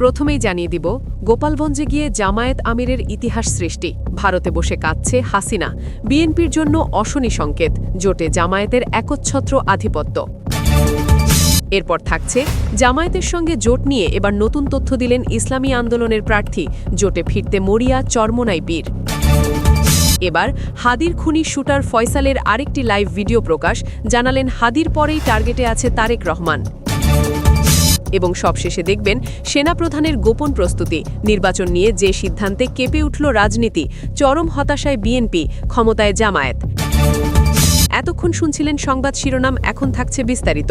প্রথমেই জানিয়ে দিব গোপালগঞ্জে গিয়ে জামায়াত আমিরের ইতিহাস সৃষ্টি, ভারতে বসে কাঁদছে হাসিনা, বিএনপির জন্য অশনি সংকেত, জোটে জামায়াতের একচ্ছত্র আধিপত্য। এরপর থাকছে জামায়াতের সঙ্গে জোট নিয়ে এবার নতুন তথ্য দিলেন ইসলামী আন্দোলনের প্রার্থী, জোটে ফিরতে মরিয়া চরমোনাই বীর। এবার হাদির খুনি শুটার ফয়সালের আরেকটি লাইভ ভিডিও প্রকাশ, জানালেন হাদির পরেই টার্গেটে আছে তারেক রহমান। এবং সবশেষে দেখবেন সেনাপ্রধানের গোপন প্রস্তুতি, নির্বাচন নিয়ে যে সিদ্ধান্তে কেঁপে উঠল রাজনীতি, চরম হতাশায় বিএনপি, ক্ষমতায় জামায়াত। এতক্ষণ শুনছিলেন সংবাদ শিরোনাম, এখন থাকছে বিস্তারিত।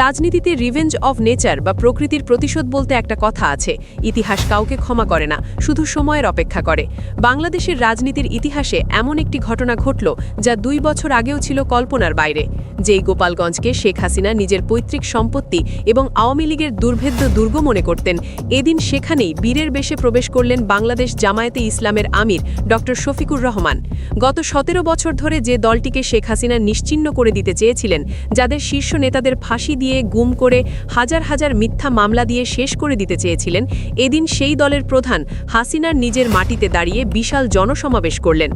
রাজনীতিতে রিভেঞ্জ অফ নেচার বা প্রকৃতির প্রতিশোধ বলতে একটা কথা আছে, ইতিহাস কাউকে ক্ষমা করে না, শুধু সময়ের অপেক্ষা করে। বাংলাদেশের রাজনীতির ইতিহাসে এমন একটি ঘটনা ঘটল যা 2 বছর আগেও ছিল কল্পনার বাইরে। যেই গোপালগঞ্জকে শেখ হাসিনা নিজের পৈতৃক সম্পত্তি এবং আওয়ামী লীগের দুর্ভেদ্য দুর্গ মনে করতেন, এদিন সেখানেই বীরের বেশে প্রবেশ করলেন বাংলাদেশ জামায়াতে ইসলামের আমির ডক্টর শফিকুর রহমান। গত 17 বছর ধরে যে দলটিকে শেখ হাসিনা নিশ্চিহ্ন করে দিতে চেয়েছিলেন, যাদের শীর্ষ নেতাদের ফাঁসি দিয়ে গুম করে হাজার হাজার মিথ্যা মামলা দিয়ে শেষ করে দিতে চেয়েছিলেন, এদিন সেই দলের প্রধান হাসিনার নিজের মাটিতে দাঁড়িয়ে বিশাল জনসমাবেশ করলেন।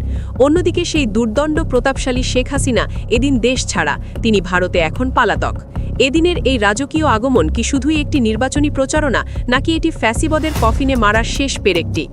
অন্যদিকে সেই দুর্দণ্ড প্রতাপশালী শেখ হাসিনা এদিন দেশ ছাড়া, তিনি ভারতে এখন পলাতক। এদিনের এই রাজকীয় আগমন কি শুধুই একটি নির্বাচনী প্রচারণা, নাকি এটি ফ্যাসিবাদের কফিনে মারার শেষ পেরেকটি?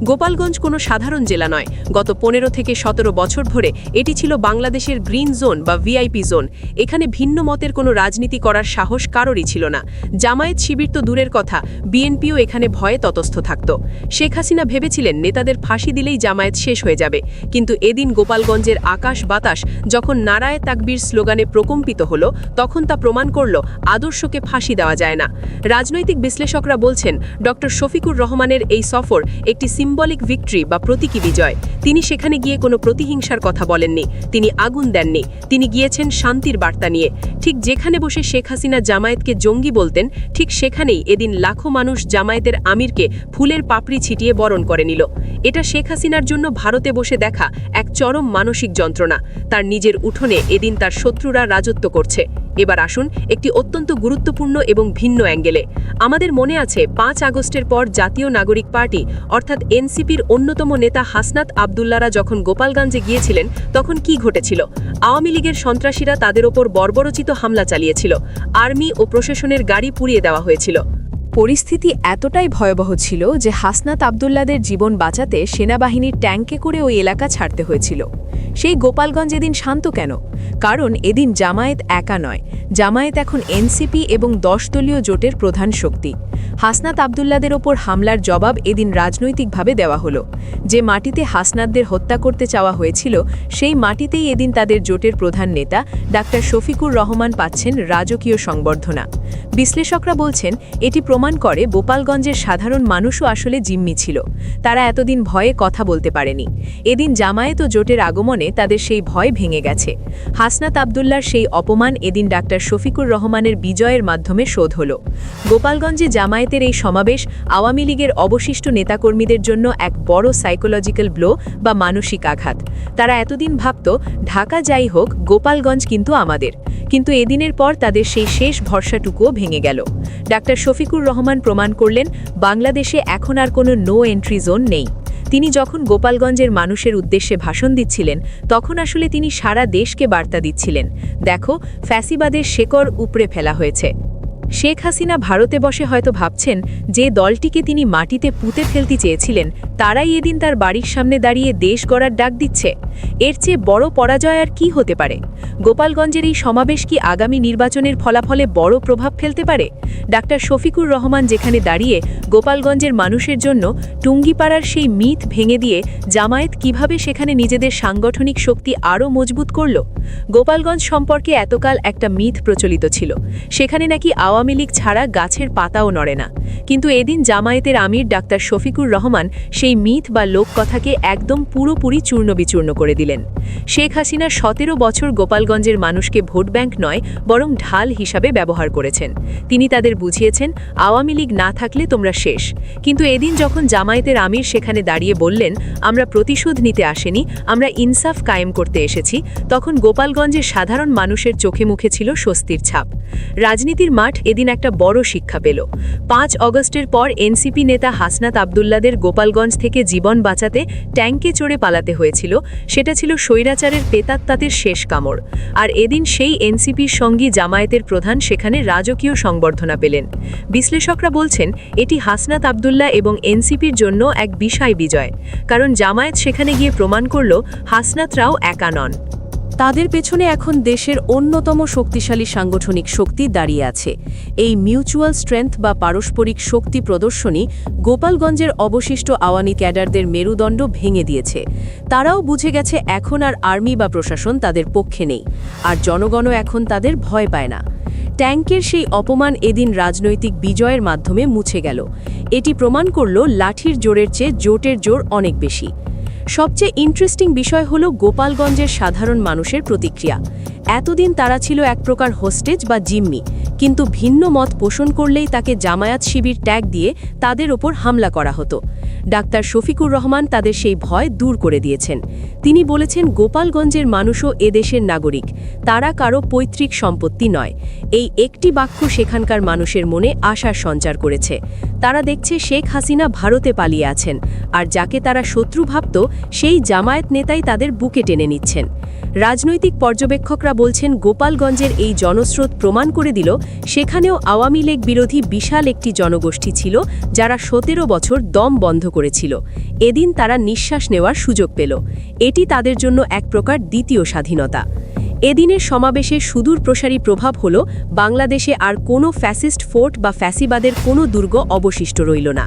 গোপালগঞ্জ কোনো সাধারণ জেলা নয়, গত 15 থেকে 17 বছর ধরে এটি ছিল বাংলাদেশের গ্রিন জোন বা ভিআইপি জোন। এখানে ভিন্ন মতের কোনো রাজনীতি করার সাহস কারোরই ছিল না। জামায়াত শিবির তো দূরের কথা, বিএনপিও এখানে ভয়ে ততস্থ থাকত। শেখ হাসিনা ভেবেছিলেন নেতাদের ফাঁসি দিলেই জামায়াত শেষ হয়ে যাবে, কিন্তু এদিন গোপালগঞ্জের আকাশ বাতাস যখন নারায়ে তাকবীর স্লোগানে প্রকম্পিত হলো, তখন তা প্রমাণ করল আদর্শকে ফাঁসি দেওয়া যায় না। রাজনৈতিক বিশ্লেষকরা বলছেন ডক্টর শফিকুর রহমানের এই সফর একটি সিম্বলিক ভিক্টরি বা প্রতীকী বিজয়। তিনি সেখানে গিয়ে কোনো প্রতিহিংসার কথা বলেননি, তিনি আগুন দেননি, তিনি গিয়েছেন শান্তির বার্তা নিয়ে। ঠিক যেখানে বসে শেখ হাসিনা জামায়াতকে জঙ্গি বলতেন, ঠিক সেখানেই এদিন লাখো মানুষ জামায়াতের আমিরকে ফুলের পাপড়ি ছিটিয়ে বরণ করে নিল। এটা শেখ হাসিনার জন্য ভারতে বসে দেখা এক চরম মানসিক যন্ত্রণা। তার নিজের উঠোনে এদিন তার শত্রুরা রাজত্ব করছে। এবার আসুন একটি অত্যন্ত গুরুত্বপূর্ণ এবং ভিন্ন অ্যাঙ্গেলে। আমাদের মনে আছে 5 আগস্টের পর জাতীয় নাগরিক পার্টি অর্থাৎ এনসিপির অন্যতম নেতা হাসনাত আবদুল্লারা যখন গোপালগঞ্জে গিয়েছিলেন, তখন কি ঘটেছিল? আওয়ামী লীগের সন্ত্রাসীরা তাদের ওপর বর্বরোচিত হামলা চালিয়েছিল, আর্মি ও প্রশাসনের গাড়ি পুড়িয়ে দেওয়া হয়েছিল। পরিস্থিতি এতটাই ভয়াবহ ছিল যে হাসনাত আবদুল্লাদের জীবন বাঁচাতে সেনাবাহিনীর ট্যাঙ্কে করে ওই এলাকা ছাড়তে হয়েছিল। সেই গোপালগঞ্জ এদিন শান্ত কেন? কারণ এদিন জামায়াত একা নয়, জামায়াত এখন এনসিপি এবং 10 দলীয় জোটের প্রধান শক্তি। হাসনাত আবদুল্লাদের ওপর হামলার জবাব এদিন রাজনৈতিকভাবে দেওয়া হলো। যে মাটিতে হাসনাতদের হত্যা করতে চাওয়া হয়েছিল, সেই মাটিতেই এদিন তাদের জোটের প্রধান নেতা ডাক্তার শফিকুর রহমান পাচ্ছেন রাজকীয় সংবর্ধনা। বিশ্লেষকরা বলছেন এটি প্রমাণ করে গোপালগঞ্জের সাধারণ মানুষও আসলে জিম্মি ছিল, তারা এতদিন ভয়ে কথা বলতে পারেনি। এদিন জামায়াত ও জোটের আগমনে তাদের সেই ভয় ভেঙে গেছে। হাসনাত আবদুল্লার সেই অপমান এদিন ডাক্তার শফিকুর রহমানের বিজয়ের মাধ্যমে শোধ হল। গোপালগঞ্জে জামায়াতের এই সমাবেশ আওয়ামী লীগের অবশিষ্ট নেতাকর্মীদের জন্য এক বড় সাইকোলজিক্যাল ব্লো বা মানসিক আঘাত। তারা এতদিন ভাবত ঢাকা যাই হোক, গোপালগঞ্জ কিন্তু আমাদের। কিন্তু এদিনের পর তাদের সেই শেষ ভরসাটুকুও ভেঙে গেল। ডাক্তার শফিকুর রহমান প্রমাণ করলেন বাংলাদেশে এখন আর কোনো নো এন্ট্রি জোন নেই। তিনি যখন গোপালগঞ্জের মানুষের উদ্দেশ্যে ভাষণ দিচ্ছিলেন, তখন আসলে তিনি সারা দেশকে বার্তা দিচ্ছিলেন, দেখো ফ্যাসিবাদের শেকড় উপড়ে ফেলা হয়েছে। শেখ হাসিনা ভারতে বসে হয়তো ভাবছেন যে দলটিকে তিনি মাটিতে পুঁতে ফেলতে চেয়েছিলেন, তারাই এদিন তার বাড়ির সামনে দাঁড়িয়ে দেশ গড়ার ডাক দিচ্ছে। এর চেয়ে বড় পরাজয় আর কি হতে পারে? গোপালগঞ্জের এই সমাবেশ কি আগামী নির্বাচনের ফলাফলে বড় প্রভাব ফেলতে পারে? ডাক্তার শফিকুর রহমান যেখানে দাঁড়িয়ে গোপালগঞ্জের মানুষের জন্য টুঙ্গিপাড়ার সেই মিথ ভেঙে দিয়ে জামায়াত কিভাবে সেখানে নিজেদের সাংগঠনিক শক্তি আরও মজবুত করল? গোপালগঞ্জ সম্পর্কে এতকাল একটা মিথ প্রচলিত ছিল, সেখানে নাকি আওয়ামী লীগ ছাড়া গাছের পাতাও নড়ে না। কিন্তু এদিন জামায়াতের আমির ডাক্তার শফিকুর রহমান সেই মিথ বা লোককথাকে একদম পুরোপুরি চূর্ণবিচূর্ণ করে দিলেন। শেখ হাসিনা 17 বছর গোপালগঞ্জের মানুষকে ভোট ব্যাংক নয়, বরং ঢাল হিসাবে ব্যবহার করেছেন। তিনি তাদের তাদের বুঝিয়েছেন আওয়ামী লীগ না থাকলে তোমরা শেষ। কিন্তু এদিন যখন জামায়াতের আমির সেখানে দাঁড়িয়ে বললেন, আমরা প্রতিশোধ নিতে আসেনি, আমরা ইনসাফ কায়েম করতে এসেছি, তখন গোপালগঞ্জের সাধারণ মানুষের চোখে মুখে ছিল স্বস্তির ছাপ। রাজনীতির মাঠ এদিন একটা বড় শিক্ষা পেল। 5 অগস্টের পর এনসিপি নেতা হাসনাত আবদুল্লাদের গোপালগঞ্জ থেকে জীবন বাঁচাতে ট্যাঙ্কে চড়ে পালাতে হয়েছিল, সেটা ছিল স্বৈরাচারের পেতাত্তাতের শেষ কামড়। আর এদিন সেই এনসিপির সঙ্গী জামায়াতের প্রধান সেখানে রাজকীয় সংবর্ধনা পেলেন। বিশ্লেষকরা বলছেন এটি হাসনাত আবদুল্লাহ এবং এনসিপির জন্য এক বিশাল বিজয়, কারণ জামায়াত সেখানে গিয়ে প্রমাণ করল হাসনাতরাও একা নন। তাদের পেছনে এখন দেশের অন্যতম শক্তিশালী সাংগঠনিক শক্তি দাঁড়িয়ে আছে। এই মিউচুয়াল স্ট্রেংথ বা পারস্পরিক শক্তি প্রদর্শনী গোপালগঞ্জের অবশিষ্ট আওয়ামী ক্যাডারদের মেরুদণ্ড ভেঙে দিয়েছে। তারাও বুঝে গেছে এখন আর আর্মি বা প্রশাসন তাদের পক্ষে নেই, আর জনগণও এখন তাদের ভয় পায় না। ট্যাঙ্কের সেই অপমান এদিন রাজনৈতিক বিজয়ের মাধ্যমে মুছে গেল। এটি প্রমাণ করল লাঠির জোরের চেয়ে জোটের জোর অনেক বেশি। সবচেয়ে ইন্টারেস্টিং বিষয় হলো গোপালগঞ্জের সাধারণ মানুষের প্রতিক্রিয়া। এতদিন তারা ছিল এক প্রকার হোস্টেজ বা জিম্মি, কিন্তু ভিন্ন মত পোষণ করলেই তাকে জামায়াত শিবির ট্যাগ দিয়ে তাদের ওপর হামলা করা হতো। ডাক্তার শফিকুর রহমান তাদের সেই ভয় দূর করে দিয়েছেন। তিনি বলেছেন গোপালগঞ্জের মানুষও এদেশের নাগরিক, তারা কারো পৈতৃক সম্পত্তি নয়। এই একটি বাক্য সেখানকার মানুষের মনে আশার সঞ্চার করেছে। তারা দেখছে শেখ হাসিনা ভারতে পালিয়ে আছেন, আর যাকে তারা শত্রু ভাবত সেই জামায়াত নেতাই তাদের বুকে টেনে নিচ্ছেন। রাজনৈতিক পর্যবেক্ষকরা বলছেন গোপালগঞ্জের এই জনস্রোত প্রমাণ করে দিল সেখানেও আওয়ামী লীগ বিরোধী বিশাল একটি জনগোষ্ঠী ছিল, যারা 17 বছর দম বন্ধ করেছিল। এদিন তারা নিঃশ্বাস নেওয়ার সুযোগ পেল। এটি তাদের জন্য এক প্রকার দ্বিতীয় স্বাধীনতা। এদিনের সমাবেশের সুদূর প্রসারী প্রভাব হল বাংলাদেশে আর কোনো ফ্যাসিস্ট ফোর্ট বা ফ্যাসিবাদের কোনো দুর্গ অবশিষ্ট রইল না।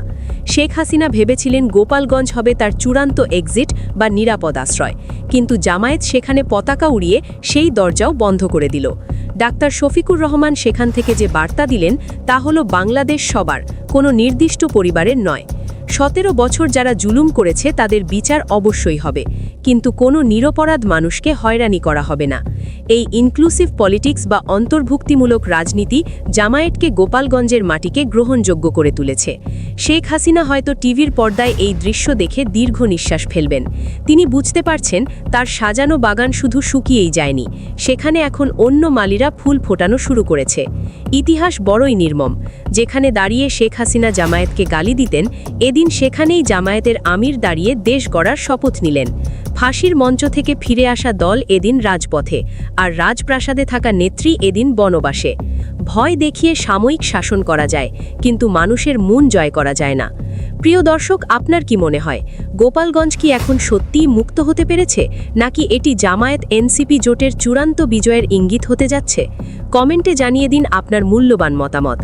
শেখ হাসিনা ভেবেছিলেন গোপালগঞ্জ হবে তার চূড়ান্ত এক্সিট বা নিরাপদ আশ্রয়, কিন্তু জামায়াত সেখানে পতাকা উড়িয়ে সেই দরজাও বন্ধ করে দিল। ডাক্তার শফিকুর রহমান সেখান থেকে যে বার্তা দিলেন তা হলো বাংলাদেশ সবার, কোনো নির্দিষ্ট পরিবারের নয়। 17 বছর যারা জুলুম করেছে তাদের বিচার অবশ্যই হবে, কিন্তু কোনো নিরপরাধ মানুষকে হয়রানি করা হবে না। এই ইনক্লুসিভ পলিটিক্স বা অন্তর্ভুক্তিমূলক রাজনীতি জামায়াতকে গোপালগঞ্জের মাটিকে গ্রহণযোগ্য করে তুলেছে। শেখ হাসিনা হয়তো টিভির পর্দায় এই দৃশ্য দেখে দীর্ঘ নিঃশ্বাস ফেলবেন। তিনি বুঝতে পারছেন তার সাজানো বাগান শুধু শুকিয়েই যায়নি, সেখানে এখন অন্য মালিরা ফুল ফোটানো শুরু করেছে। ইতিহাস বড়ই নির্মম। যেখানে দাঁড়িয়ে শেখ হাসিনা জামায়াতকে গালি দিতেন, এদিন সেখানেই জামায়াতের আমির দাঁড়িয়ে দেশ গড়ার শপথ নিলেন। ফাঁসির মঞ্চ থেকে ফিরে আসা দল এদিন রাজপথে, আর রাজপ্রাসাদে থাকা নেত্রী এদিন বনবাসে। ভয় দেখিয়ে সাময়িক শাসন করা যায়, কিন্তু মানুষের মন জয় করা যায় না। প্রিয় দর্শক, আপনার কি মনে হয় গোপালগঞ্জ কি এখন সত্যিই মুক্ত হতে পেরেছে, নাকি এটি জামায়াত এনসিপি জোটের চূড়ান্ত বিজয়ের ইঙ্গিত হতে যাচ্ছে? কমেন্টে জানিয়ে দিন আপনার মূল্যবান মতামত।